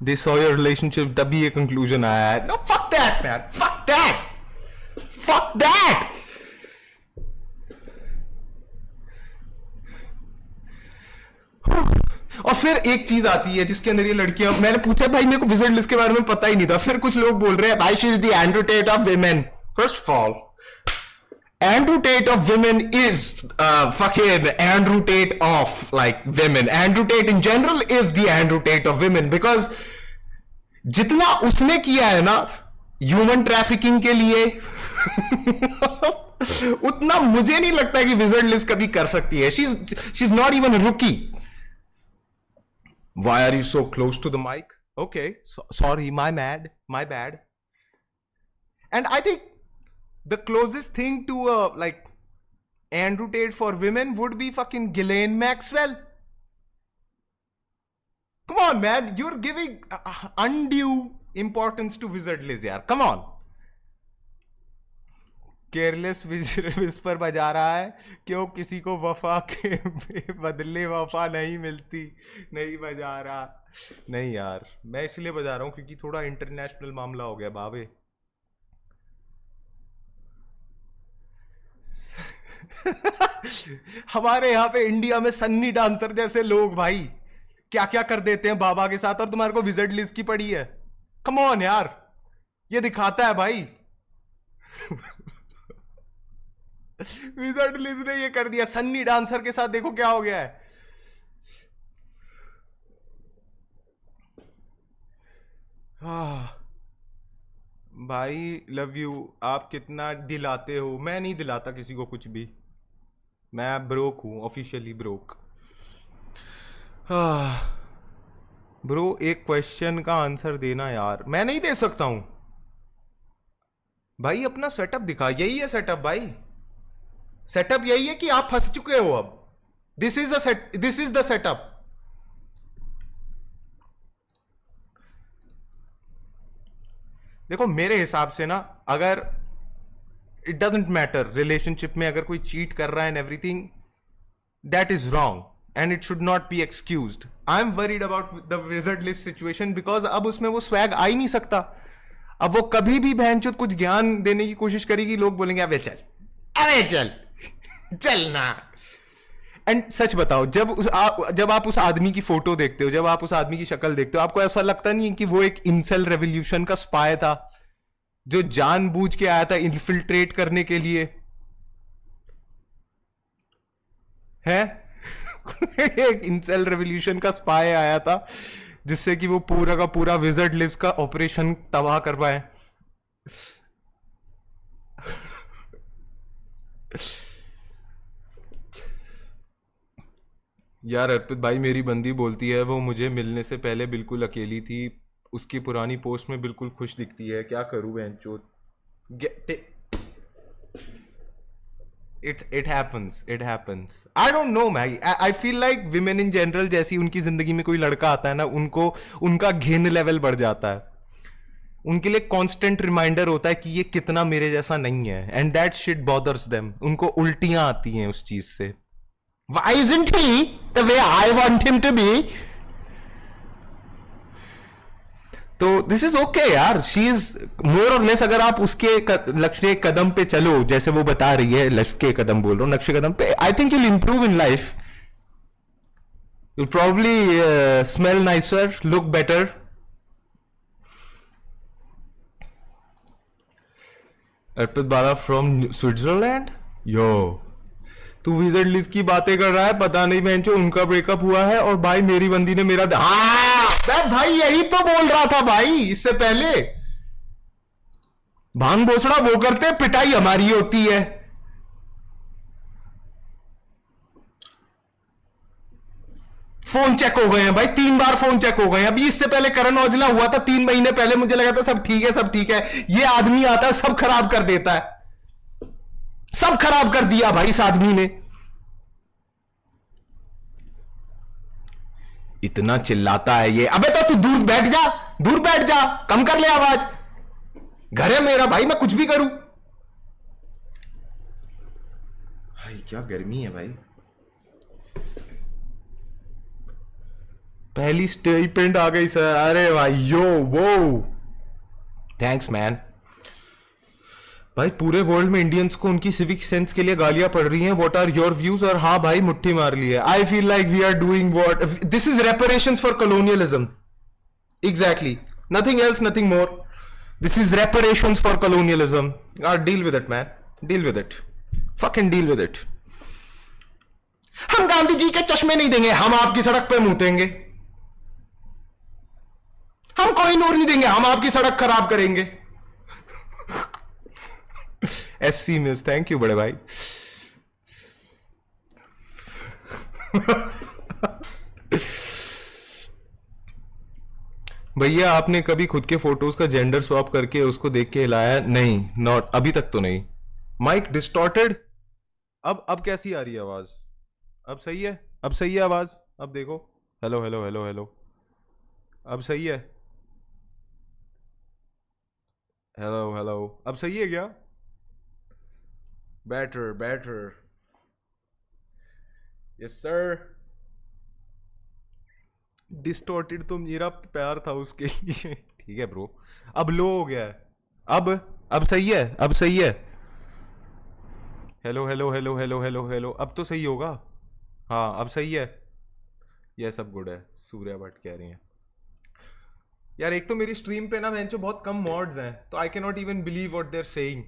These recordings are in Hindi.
दे सॉ योर रिलेशनशिप, तभी ये कंक्लूजन आया है। No fuck that man, fuck that, fuck that. और फिर एक चीज आती है जिसके अंदर ये लड़कियां, मैंने पूछा भाई मेरे को विजिट लिस्ट के बारे में पता ही नहीं था, फिर कुछ लोग बोल रहे हैं भाई she is the Andrew Tate of women. First of all, Andrew Tate of women is fucking Andrew Tate of like women. Andrew Tate in general is the Andrew Tate of women because जितना उसने किया है ना ह्यूमन ट्रैफिकिंग के लिए उतना मुझे नहीं लगता कि विजर्ड लिस्ट कभी कर सकती है। शी इज नॉट इवन रुकी। Why are you so close to the mic? Okay, sorry, my bad. And I think the closest thing to like Andrew Tate for women would be fucking Ghislaine Maxwell. Come on, man, you're giving undue importance to Wizard Liz, yaar. Come on. Careless whisper बजा रहा है, क्यों किसी को वफा के बदले वफा नहीं मिलती, नहीं बजा रहा। नहीं यार, मैं इसलिए बजा रहा हूँ क्योंकि थोड़ा इंटरनेशनल मामला हो गया बाबे। हमारे यहाँ पे इंडिया में सन्नी डांसर जैसे लोग भाई क्या क्या कर देते हैं बाबा के साथ, और तुम्हारे को विजिट लिस्ट की पड़ी है। कम ऑन यार, ये दिखाता है भाई विजिट लिस्ट ने ये कर दिया सन्नी डांसर के साथ, देखो क्या हो गया है। भाई लव यू, आप कितना दिलाते हो। मैं नहीं दिलाता किसी को कुछ भी, मैं ब्रोक हूँ, ऑफिशियली ब्रोक। ब्रो एक क्वेश्चन का आंसर देना यार। मैं नहीं दे सकता हूं भाई, अपना सेटअप दिखा। यही है सेटअप भाई, सेटअप यही है कि आप फंस चुके हो अब। This is the setup. देखो मेरे हिसाब से ना, अगर इट डजेंट मैटर रिलेशनशिप में अगर कोई चीट कर रहा है and everything, that is wrong and it should not be excused. I am worried about the visit list situation because अब उसमें वो स्वैग आ ही नहीं सकता। अब वो कभी भी बहनचोद कुछ ज्ञान देने की कोशिश करेगी, लोग बोलेंगे अबे चल, अबे चल चलना। एंड सच बताओ, जब आप उस आदमी की फोटो देखते हो, जब आप उस आदमी की शक्ल देखते हो, आपको ऐसा लगता नहीं है कि वो एक इंसेल रेवोल्यूशन का स्पाई था जो जानबूझ के आया था इन्फिल्ट्रेट करने के लिए है? एक इंसेल रेवोल्यूशन का स्पाई आया था जिससे कि वो पूरा का पूरा विजिट लिस्ट का ऑपरेशन तबाह कर पाए। यार अर्पित भाई, मेरी बंदी बोलती है वो मुझे मिलने से पहले बिल्कुल अकेली थी, उसकी पुरानी पोस्ट में बिल्कुल खुश दिखती है, क्या करूं बहनचोद। It happens. I don't know man. I feel like women in general, जैसी उनकी जिंदगी में कोई लड़का आता है ना, उनको उनका घिन लेवल बढ़ जाता है। उनके लिए कांस्टेंट रिमाइंडर होता है कि ये कितना मेरे जैसा नहीं है, and that shit bothers them. उनको उल्टियां आती हैं उस चीज से। Why isn't he the way I want him to be? तो दिस इज ओके यार, शी इज मोर और लेस। अगर आप उसके लक्ष्य कदम पे चलो, जैसे वो बता रही है, लक्ष्य के कदम बोल रहा हूँ, नक्शे कदम पे, I think you'll improve in life. You'll probably smell nicer, look better. Arpit Bala from Switzerland. Yo, तू विजिट लिस्ट की बातें कर रहा है, पता नहीं बहन जो उनका ब्रेकअप हुआ है और भाई मेरी बंदी ने मेरा भाई यही तो बोल रहा था भाई इससे पहले। भांग भोसड़ा वो करते, पिटाई हमारी होती है। फोन चेक हो गए हैं भाई, 3 बार फोन चेक हो गए हैं। अभी इससे पहले करण औजला हुआ था 3 महीने पहले, मुझे लगा था सब ठीक है सब ठीक है। ये आदमी आता है सब खराब कर देता है, सब खराब कर दिया भाई इस आदमी ने। इतना चिल्लाता है ये। अबे तो तू दूर बैठ जा, दूर बैठ जा, कम कर ले आवाज। घर है मेरा भाई, मैं कुछ भी करूं। भाई क्या गर्मी है भाई। पहली स्टेटमेंट आ गई सर। अरे भाई यो वो, थैंक्स मैन। भाई पूरे वर्ल्ड में इंडियंस को उनकी सिविक सेंस के लिए गालियां पड़ रही हैं। What are your views? और हाँ भाई मुट्ठी मार ली है। I feel like we are doing what this is reparations for colonialism. Exactly, nothing else, nothing more. This is reparations for colonialism. Deal with it man, deal with it, fucking deal with it. हम गांधी जी के चश्मे नहीं देंगे, हम आपकी सड़क पे मूतेंगे। हम कोई नूर नहीं देंगे, हम आपकी सड़क खराब करेंगे। एससी मिस, थैंक यू बड़े भाई। भैया आपने कभी खुद के फोटोज का जेंडर स्वैप करके उसको देख के हिलाया? नहीं, नॉट अभी तक तो नहीं। Mic distorted. अब कैसी आ रही है आवाज? अब सही है? अब सही है आवाज? अब देखो, हेलो हेलो हेलो हेलो, अब सही है? हेलो हेलो, अब सही है क्या? Better better, yes sir. Distorted तो मेरा प्यार था उसके लिए। ठीक है ब्रो, अब लो हो गया है। अब सही है? अब सही है? Hello hello hello hello hello hello, अब तो सही होगा। हाँ अब सही है। यह सब गुड है, सूर्या भट्ट कह रही हैं। यार एक तो मेरी स्ट्रीम पे ना बेंचो बहुत कम मॉड्स हैं, तो I can not even believe what they are saying.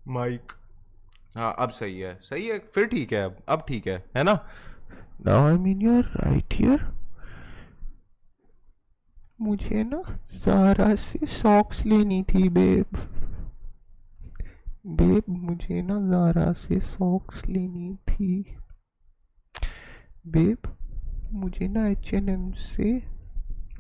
Mic, हाँ अब सही है, सही है फिर, ठीक है। अब ठीक है ना? Now I mean you're right here. मुझे ना ज़ारा से सॉक्स लेनी थी बेब। बेब मुझे ना ज़ारा से सॉक्स लेनी थी। बेब मुझे ना H&M से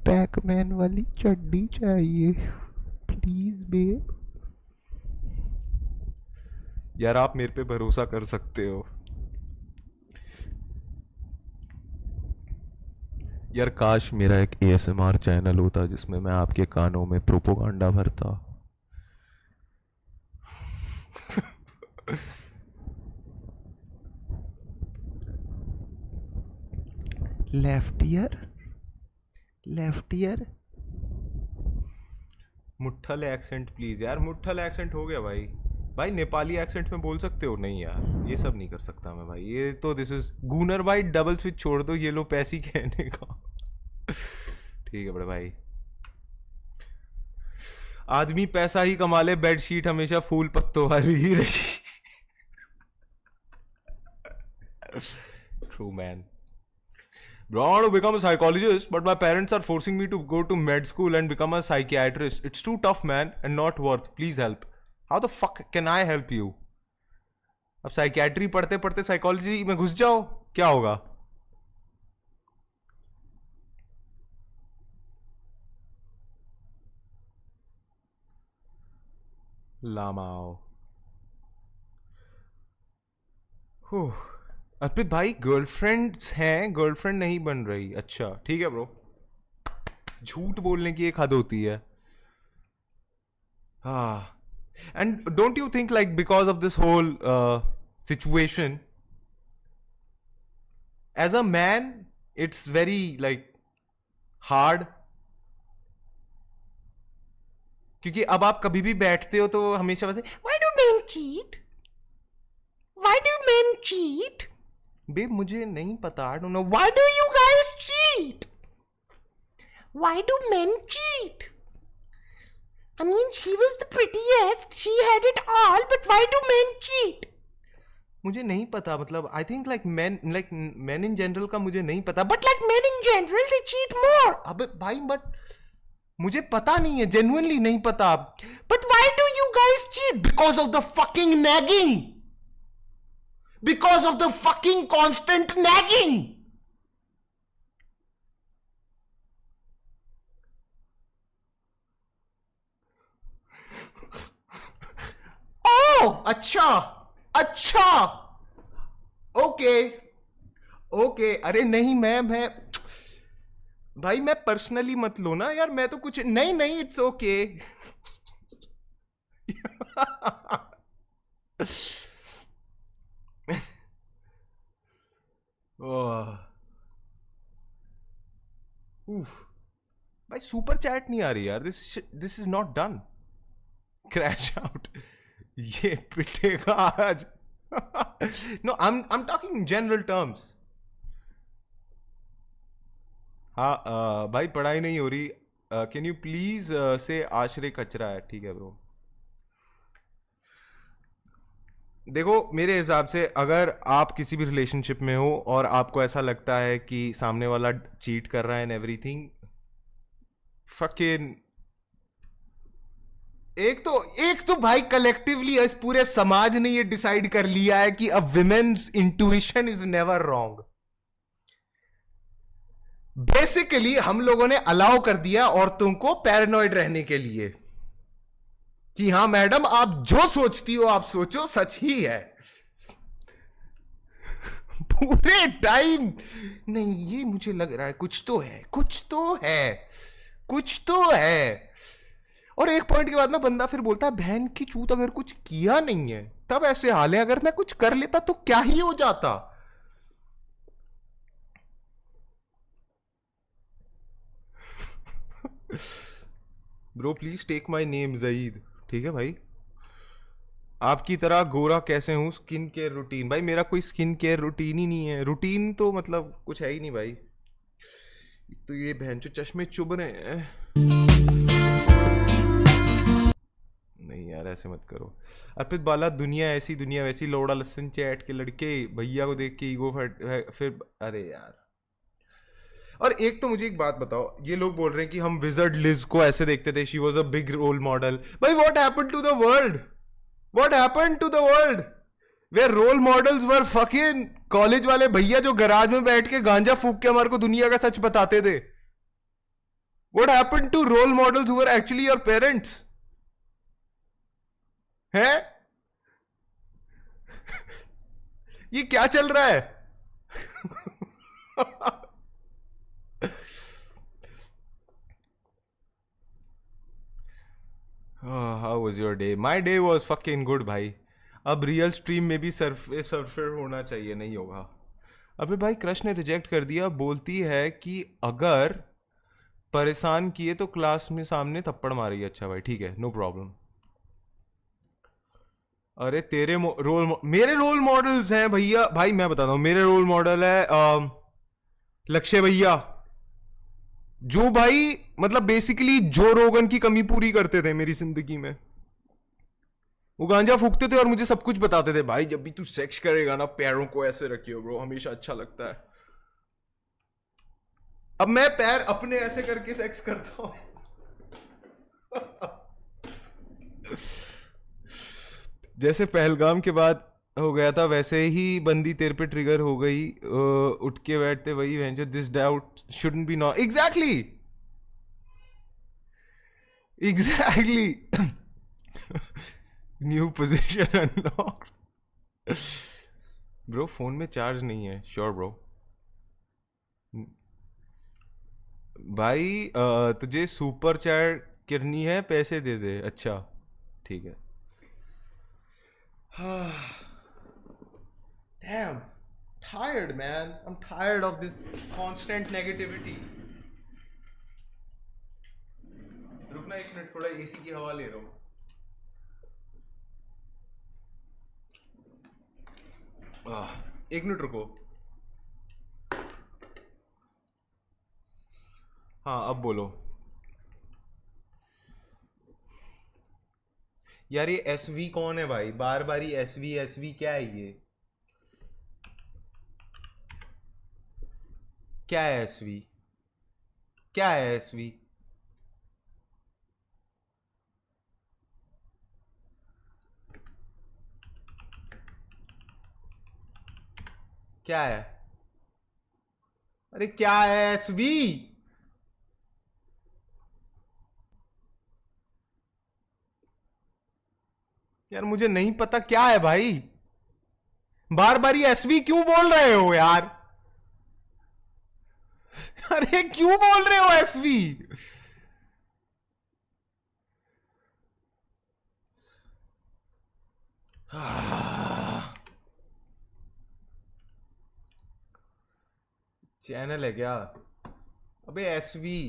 पैकमैन वाली चड्डी चाहिए प्लीज़ बेब। यार आप मेरे पे भरोसा कर सकते हो। यार काश मेरा एक ASMR चैनल होता जिसमें मैं आपके कानों में प्रोपोगंडा भरता। Left ear, left ear. मुट्ठल एक्सेंट प्लीज यार, मुट्ठल एक्सेंट हो गया भाई। भाई नेपाली एक्सेंट में बोल सकते हो? नहीं यार ये सब नहीं कर सकता मैं भाई, ये तो दिस इज गूनर भाई। डबल स्विच छोड़ दो, ये लो पैसी कहने का। ठीक है बड़े भाई। आदमी पैसा ही कमा ले, बेडशीट हमेशा फूल पत्तों वाली ही रही। True man. Bro, I want to become a psychologist, but my parents are forcing me to go to med school and become a psychiatrist. It's too tough, man, and not worth. Please help. How the fuck can I help you? अब साइकियाट्री पढ़ते पढ़ते साइकोलॉजी में घुस जाओ, क्या होगा? लामाओ। अर्पित भाई गर्लफ्रेंड्स हैं, गर्लफ्रेंड नहीं बन रही? अच्छा ठीक है ब्रो, झूठ बोलने की एक हद होती है। हाँ, and don't you think like because of this whole situation, as a man it's very like hard, क्योंकि अब आप कभी भी बैठते हो तो हमेशा वैसे why do men cheat, why do men cheat, babe मुझे नहीं पता, I don't know, why do you guys cheat, why do men cheat, I mean she was the prettiest, she had it all, but why do men cheat? मुझे नहीं पता, मतलब I think like man in general का मुझे नहीं पता, but like man in general they cheat more. अबे भाई बट मुझे पता नहीं है, जेन्युइनली नहीं पता। But why do you guys cheat? Because of the fucking nagging, because of the fucking constant nagging. Oh अच्छा अच्छा, ओके ओके। अरे नहीं मैं भाई मैं पर्सनली मत लो ना यार, मैं तो कुछ नहीं नहीं, इट्स ओके। उफ भाई सुपर चैट नहीं आ रही यार. This is not done. Crash out. ये पिटेगा आज. No I am talking in general terms. हाँ भाई पढ़ाई नहीं हो रही. कैन यू प्लीज से आश्रय कचरा है. ठीक है ब्रो. देखो मेरे हिसाब से अगर आप किसी भी रिलेशनशिप में हो और आपको ऐसा लगता है कि सामने वाला चीट कर रहा है एंड एवरीथिंग, फकिंग एक तो भाई कलेक्टिवली इस पूरे समाज ने ये डिसाइड कर लिया है कि a women's intuition is never wrong. Basically हम लोगों ने अलाउ कर दिया औरतों को पैरानॉइड रहने के लिए कि हाँ मैडम आप जो सोचती हो आप सोचो, सच ही है. पूरे टाइम नहीं, ये मुझे लग रहा है कुछ तो है, कुछ तो है, कुछ तो है. और एक पॉइंट के बाद में बंदा फिर बोलता है बहन की चूत अगर कुछ किया नहीं है तब ऐसे हाल है, अगर मैं कुछ कर लेता तो क्या ही हो जाता. Bro please take my name Zaid. ठीक है भाई. आपकी तरह गोरा कैसे हूं. Skin care routine. भाई मेरा कोई स्किन केयर रूटीन ही नहीं है. रूटीन तो मतलब कुछ है ही नहीं भाई. तो ये बहन जो चश्मे चुभ रहे हैं. नहीं यार ऐसे मत करो. अर्पित बाला दुनिया ऐसी दुनिया वैसी लोड़ा लसन चैट के लड़के भैया को देख के ईगो फिर अरे यार. और एक तो मुझे एक बात बताओ, ये लोग बोल रहे हैं कि हम विजर्ड लिज को ऐसे देखते थे, she was a big role model. भाई what happened to the world. What happened to the world where role models were fucking college वाले भैया जो गराज में बैठ के गांजा फूक के हमारे को दुनिया का सच बताते थे. What happened to role models who were actually your parents है. ये क्या चल रहा है. How was your day. My day was fucking good भाई. अब रियल स्ट्रीम में भी सर्फर होना चाहिए. नहीं होगा. अबे भाई क्रश ने रिजेक्ट कर दिया. बोलती है कि अगर परेशान किए तो क्लास में सामने थप्पड़ मारेगी. अच्छा भाई ठीक है, नो प्रॉब्लम. अरे तेरे मेरे रोल मॉडल्स हैं भैया. भाई मैं बताता हूँ, मेरे रोल मॉडल है लक्ष्य भैया, जो भाई मतलब बेसिकली जो रोगन की कमी पूरी करते थे मेरी जिंदगी में. वो गांजा फूकते थे और मुझे सब कुछ बताते थे. भाई जब भी तू सेक्स करेगा ना पैरों को ऐसे रखियो ब्रो, हमेशा अच्छा लगता है. अब मैं पैर अपने ऐसे करके सेक्स करता हूं. जैसे पहलगाम के बाद हो गया था वैसे ही बंदी तेरे पे ट्रिगर हो गई. उठ के बैठते वही venture. This doubt shouldn't be not. Exactly exactly. New position unlock. Bro phone में चार्ज नहीं है. Sure bro. भाई तुझे सुपर चैट करनी है पैसे दे दे. अच्छा ठीक है. Damn, tired man. I'm tired of this constant negativity. रुकना एक मिनट, थोड़ा एसी की हवा ले रहा हूँ. एक मिनट रुको. हाँ अब बोलो. यार ये एसवी कौन है भाई. बार बार ही एसवी क्या है ये. क्या है एसवी. क्या है एसवी. क्या है. अरे क्या है एसवी. यार मुझे नहीं पता क्या है भाई. बार बार ये एसवी क्यों बोल रहे हो यार. अरे क्यों बोल रहे हो एसवी. चैनल है क्या. अबे एसवी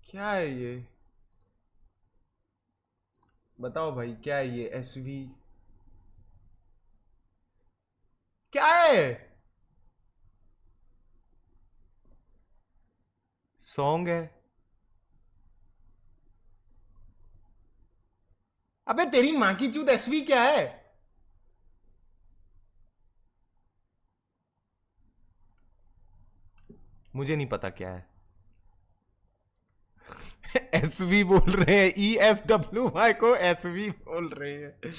क्या है ये? बताओ भाई क्या है ये एसवी? क्या है? सॉन्ग है? अबे तेरी माँ की चूत एसवी क्या है? मुझे नहीं पता क्या है। एसवी बोल रहे हैं, ESWY को एसवी बोल रहे हैं।